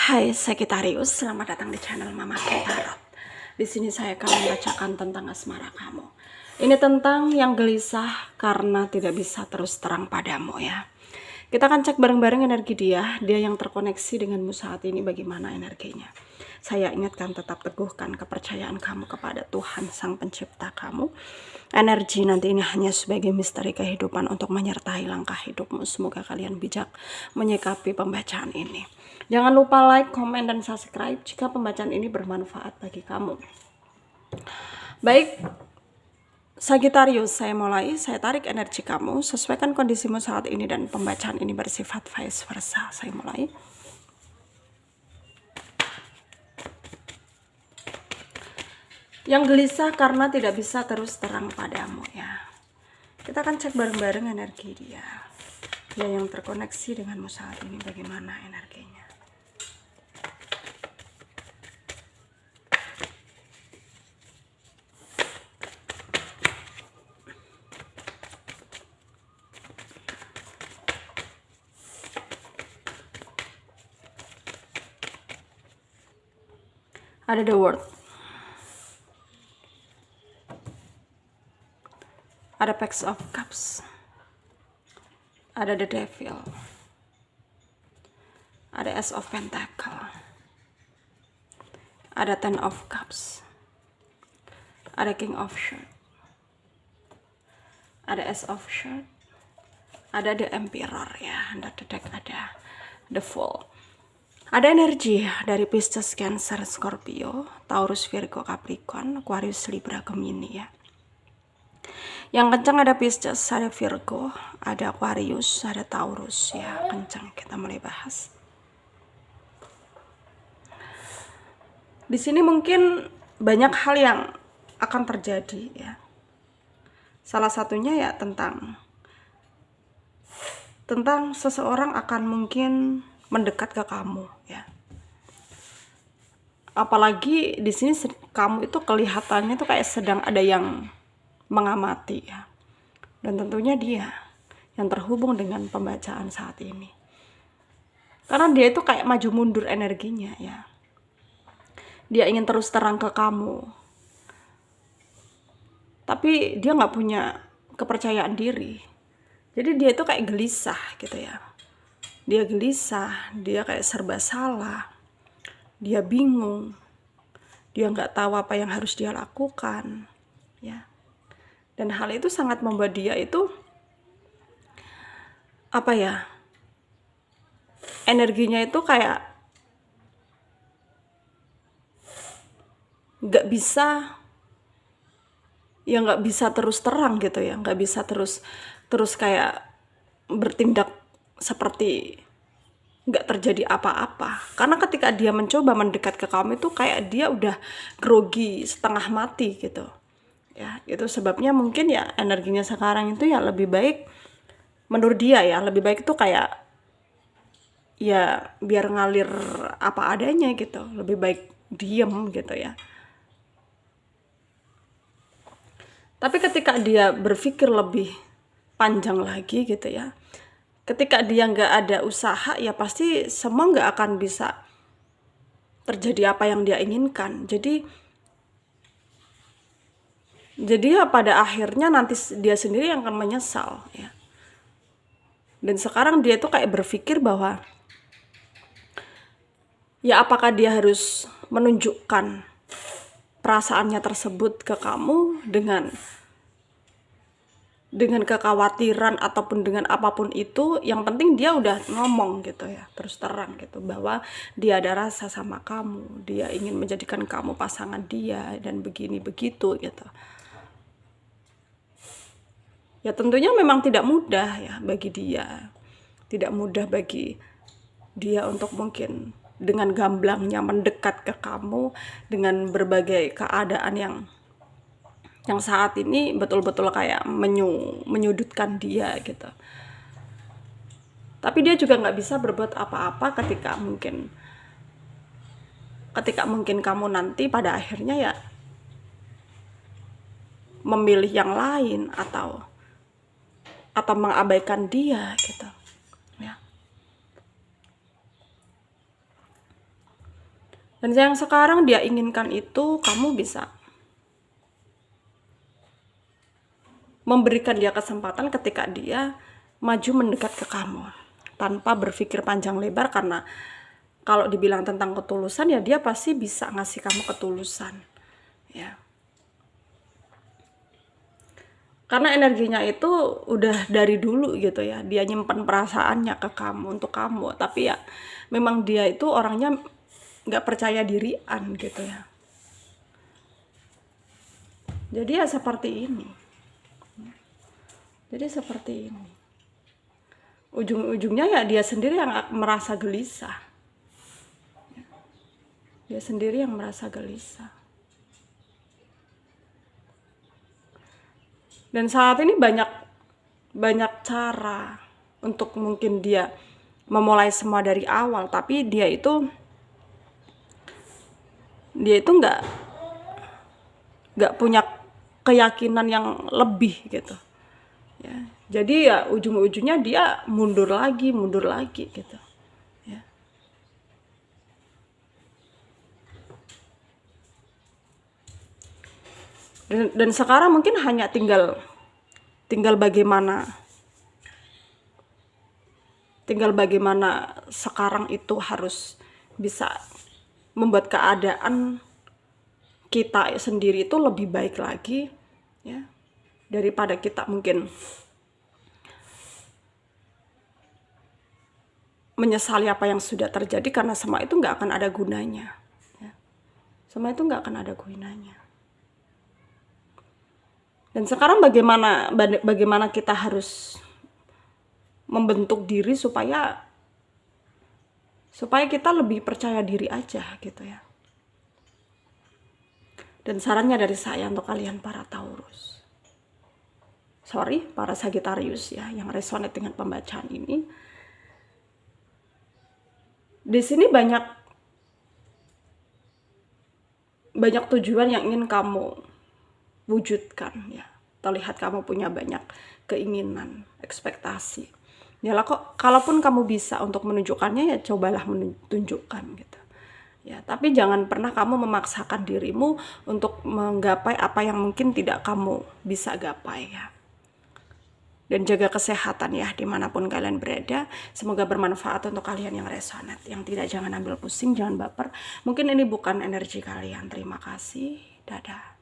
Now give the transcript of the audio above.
Hai Sagittarius, selamat datang di channel Mama Tarot. Di sini saya akan membacakan tentang asmara kamu. Ini tentang yang gelisah karena tidak bisa terus terang padamu ya. Kita akan cek bareng-bareng energi dia yang terkoneksi denganmu saat ini bagaimana energinya. Saya ingatkan tetap teguhkan kepercayaan kamu kepada Tuhan Sang Pencipta kamu. Energi nanti ini hanya sebagai misteri kehidupan untuk menyertai langkah hidupmu. Semoga kalian bijak menyikapi pembacaan ini. Jangan lupa like, komen, dan subscribe jika pembacaan ini bermanfaat bagi kamu. Baik, Sagittarius, saya mulai. Saya tarik energi kamu, sesuaikan kondisimu saat ini dan pembacaan ini bersifat vice versa. Saya mulai. Yang gelisah karena tidak bisa terus terang padamu ya. Kita akan cek bareng-bareng energi dia yang terkoneksi denganmu saat ini bagaimana energinya. Ada the World, ada Page of Cups, ada the Devil, ada Ace of Pentacle, ada Ten of Cups, ada King of Swords, ada Ace of Swords, ada the Emperor ya, ada the deck, ada the Fool. Ada energi dari Pisces, Cancer, Scorpio, Taurus, Virgo, Capricorn, Aquarius, Libra, Gemini ya. Yang kencang ada Pisces, ada Virgo, ada Aquarius, ada Taurus ya, kencang. Kita mulai bahas. Di sini mungkin banyak hal yang akan terjadi ya. Salah satunya ya tentang seseorang akan mungkin mendekat ke kamu ya. Apalagi di sini kamu itu kelihatannya tuh kayak sedang ada yang mengamati ya. Dan tentunya dia yang terhubung dengan pembacaan saat ini. Karena dia itu kayak maju mundur energinya ya. Dia ingin terus terang ke kamu. Tapi dia nggak punya kepercayaan diri. Jadi dia itu kayak gelisah gitu ya. Dia gelisah, dia kayak serba salah, dia bingung, dia nggak tahu apa yang harus dia lakukan, ya. Dan hal itu sangat membuat dia itu, apa ya, energinya itu kayak nggak bisa, ya nggak bisa terus terang gitu ya, nggak bisa terus kayak bertindak seperti nggak terjadi apa-apa. Karena ketika dia mencoba mendekat ke kamu itu kayak dia udah grogi, setengah mati gitu ya. Itu sebabnya mungkin ya energinya sekarang itu ya lebih baik, menurut dia ya lebih baik itu kayak ya biar ngalir apa adanya gitu, lebih baik diem gitu ya. Tapi ketika dia berpikir lebih panjang lagi gitu ya, ketika dia nggak ada usaha ya pasti semua nggak akan bisa terjadi apa yang dia inginkan. Jadi ya pada akhirnya nanti dia sendiri yang akan menyesal ya. Dan sekarang dia tuh kayak berpikir bahwa ya apakah dia harus menunjukkan perasaannya tersebut ke kamu dengan kekhawatiran ataupun dengan apapun itu, yang penting dia udah ngomong gitu ya, terus terang gitu, bahwa dia ada rasa sama kamu, dia ingin menjadikan kamu pasangan dia, dan begini begitu gitu. Ya tentunya memang tidak mudah ya bagi dia, tidak mudah bagi dia untuk mungkin dengan gamblangnya mendekat ke kamu dengan berbagai keadaan yang saat ini betul-betul kayak menyudutkan dia gitu. Tapi dia juga nggak bisa berbuat apa-apa ketika mungkin kamu nanti pada akhirnya ya memilih yang lain atau mengabaikan dia gitu ya. Dan yang sekarang dia inginkan itu, kamu bisa memberikan dia kesempatan ketika dia maju mendekat ke kamu tanpa berpikir panjang lebar, karena kalau dibilang tentang ketulusan ya dia pasti bisa ngasih kamu ketulusan ya. Karena energinya itu udah dari dulu gitu ya, dia nyimpan perasaannya ke kamu, untuk kamu. Tapi ya memang dia itu orangnya nggak percaya dirian gitu ya. Jadi ya seperti ini. Jadi seperti ini. Ujung-ujungnya ya dia sendiri yang merasa gelisah. Dia sendiri yang merasa gelisah. Dan saat ini banyak cara untuk mungkin dia memulai semua dari awal, tapi dia itu nggak punya keyakinan yang lebih gitu ya. Jadi ya ujung-ujungnya dia mundur lagi gitu ya. Dan sekarang mungkin hanya tinggal bagaimana sekarang itu harus bisa membuat keadaan kita sendiri itu lebih baik lagi ya, daripada kita mungkin menyesali apa yang sudah terjadi, karena semua itu nggak akan ada gunanya ya. Semua itu nggak akan ada gunanya. Dan sekarang bagaimana kita harus membentuk diri supaya kita lebih percaya diri aja gitu ya. Dan sarannya dari saya untuk kalian para Taurus, para Sagittarius ya, yang resonate dengan pembacaan ini. Di sini banyak tujuan yang ingin kamu wujudkan ya. Terlihat kamu punya banyak keinginan, ekspektasi. Yalah, kok kalaupun kamu bisa untuk menunjukkannya ya cobalah menunjukkan gitu. Ya, tapi jangan pernah kamu memaksakan dirimu untuk menggapai apa yang mungkin tidak kamu bisa gapai ya. Dan jaga kesehatan ya dimanapun kalian berada. Semoga bermanfaat untuk kalian yang resonate. Yang tidak, jangan ambil pusing, jangan baper. Mungkin ini bukan energi kalian. Terima kasih. Dadah.